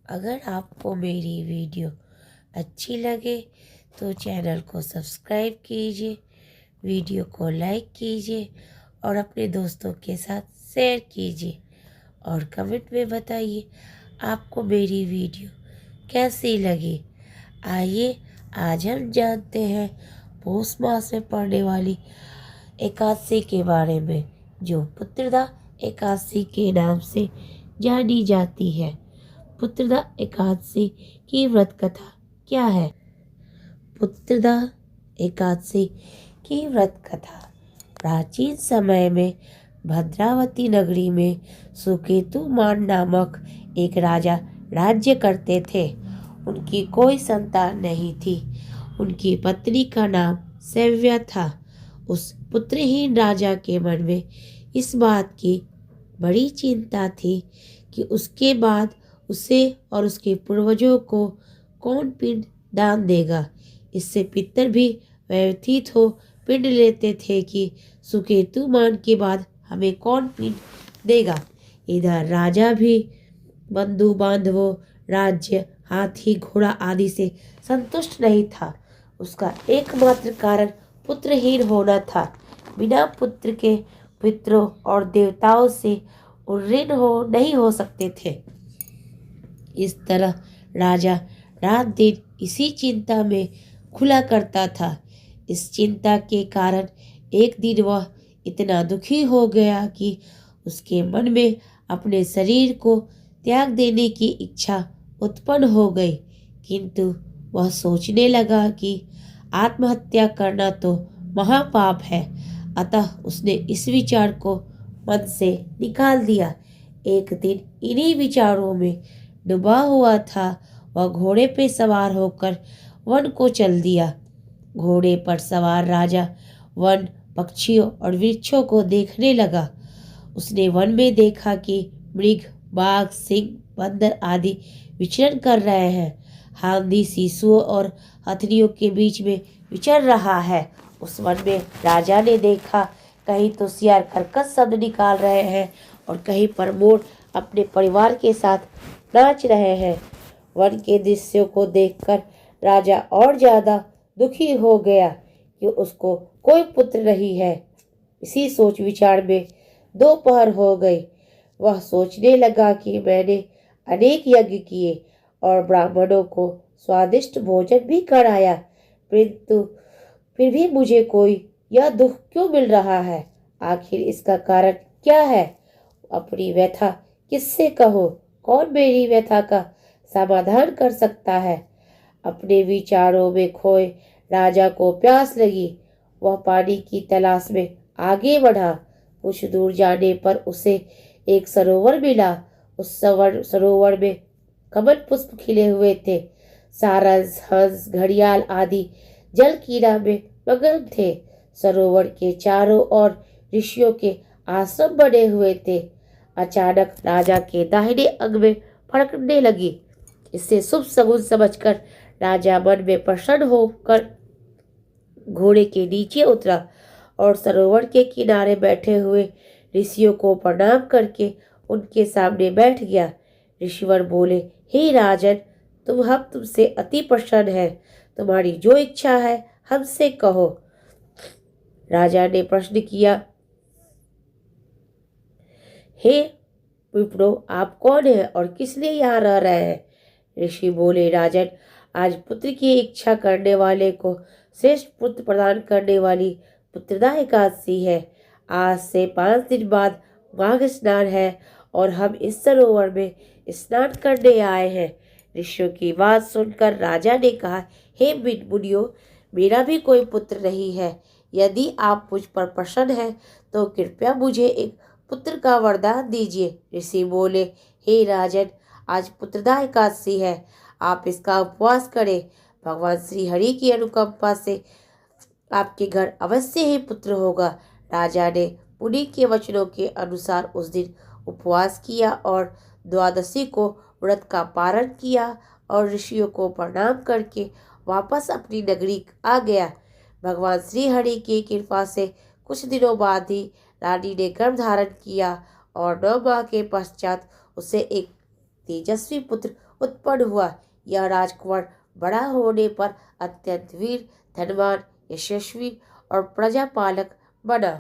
अगर आपको मेरी वीडियो अच्छी लगे तो चैनल को सब्सक्राइब कीजिए, वीडियो को लाइक कीजिए और अपने दोस्तों के साथ शेयर कीजिए और कमेंट में बताइए आपको मेरी वीडियो कैसी लगी। आइए आज हम जानते हैं पौष मास में पड़ने वाली एकादशी के बारे में, जो पुत्रदा एकादशी के नाम से जानी जाती है। पुत्रदा एकादशी की व्रत कथा क्या है? पुत्रदा एकादशी की व्रत कथा प्राचीन समय में भद्रावती नगरी में सुकेतुमान नामक एक राजा राज्य करते थे। उनकी कोई संतान नहीं थी। उनकी पत्नी का नाम सैव्या था। उस पुत्रहीन राजा के मन में इस बात की बड़ी चिंता थी कि उसके बाद उसे और उसके पूर्वजों को कौन पिंड दान देगा। इससे पितर भी व्यथित हो पिंड लेते थे कि सुकेतुमान के बाद हमें कौन पिंड देगा। इधर राजा भी बंधु बांधवों, राज्य, हाथी, घोड़ा आदि से संतुष्ट नहीं था। उसका एकमात्र कारण पुत्रहीन होना था। बिना पुत्र के पितरों और देवताओं से ऋण नहीं हो सकते थे। इस तरह राजा रात दिन इसी चिंता में खुला करता था। इस चिंता के कारण एक दिन वह इतना दुखी हो गया कि उसके मन में अपने शरीर को त्याग देने की इच्छा उत्पन्न हो गई। किंतु वह सोचने लगा कि आत्महत्या करना तो महापाप है, अतः उसने इस विचार को मन से निकाल दिया। एक दिन इन्हीं विचारों में डूबा हुआ था, वह घोड़े पे सवार होकर वन को चल दिया। घोड़े पर सवार राजा वन, पक्षियों और वृक्षों को देखने लगा। उसने वन में देखा कि मृग, बाघ, सिंह, बंदर आदि विचरण कर रहे हैं। हाथी शिशुओं और हथनियों के बीच में विचर रहा है। उस वन में राजा ने देखा कहीं तो सियार कर्कश शब्द निकाल रहे हैं और कहीं पर मोर अपने परिवार के साथ नाच रहे हैं। वन के दृश्यों को देखकर राजा और ज्यादा दुखी हो गया कि उसको कोई पुत्र नहीं है। इसी सोच विचार में दोपहर हो गई। वह सोचने लगा कि मैंने अनेक यज्ञ किए और ब्राह्मणों को स्वादिष्ट भोजन भी कराया, परंतु फिर भी मुझे कोई यह दुख क्यों मिल रहा है? आखिर इसका कारण क्या है? अपनी व्यथा किससे कहूँ? कौन मेरी व्यथा का समाधान कर सकता है? अपने विचारों में खोए राजा को प्यास लगी। वह पानी की तलाश में आगे बढ़ा। कुछ दूर जाने पर उसे एक सरोवर मिला। उस सरोवर में कमल पुष्प खिले हुए थे। सारस, हंस, घड़ियाल आदि जल क्रीड़ा में मगन थे। सरोवर के चारों ओर ऋषियों के आश्रम बने हुए थे। अचानक राजा के दाहिने अंग में फड़कने लगी। इसे शुभ शगुन समझकर राजा मन में प्रसन्न होकर घोड़े के नीचे उतरा और सरोवर के किनारे बैठे हुए ऋषियों को प्रणाम करके उनके सामने बैठ गया। ऋषिवर बोले, हे राजन, हम तुमसे अति प्रसन्न हैं। तुम्हारी जो इच्छा है हमसे कहो। राजा ने प्रश्न किया, हे विप्रो, आप कौन हैं और किस लिए यहाँ रह रहे हैं? ऋषि बोले, राजन, आज पुत्र की इच्छा करने वाले को श्रेष्ठ पुत्र प्रदान करने वाली पुत्रदा एकादशी है। आज से 5 दिन बाद माघ स्नान है और हम इस सरोवर में स्नान करने आए हैं। ऋषियों की बात सुनकर राजा ने कहा, हे मुनियों, मेरा भी कोई पुत्र नहीं है। यदि आप मुझ पर प्रसन्न हैं तो कृपया मुझे एक पुत्र का वरदान दीजिए। ऋषि बोले, हे राजन, आज पुत्रदा एकादशी है, आप इसका उपवास करें। भगवान श्री हरि की अनुकंपा से आपके घर अवश्य ही पुत्र होगा। राजा ने मुनि के वचनों के अनुसार उस दिन उपवास किया और द्वादशी को व्रत का पारण किया और ऋषियों को प्रणाम करके वापस अपनी नगरी आ गया। भगवान श्री हरि की कृपा से कुछ दिनों बाद ही रानी ने गर्भ धारण किया और 9 माह के पश्चात उसे एक तेजस्वी पुत्र उत्पन्न हुआ। यह राजकुमार बड़ा होने पर अत्यंत वीर, धनवान, यशस्वी और प्रजापालक बना।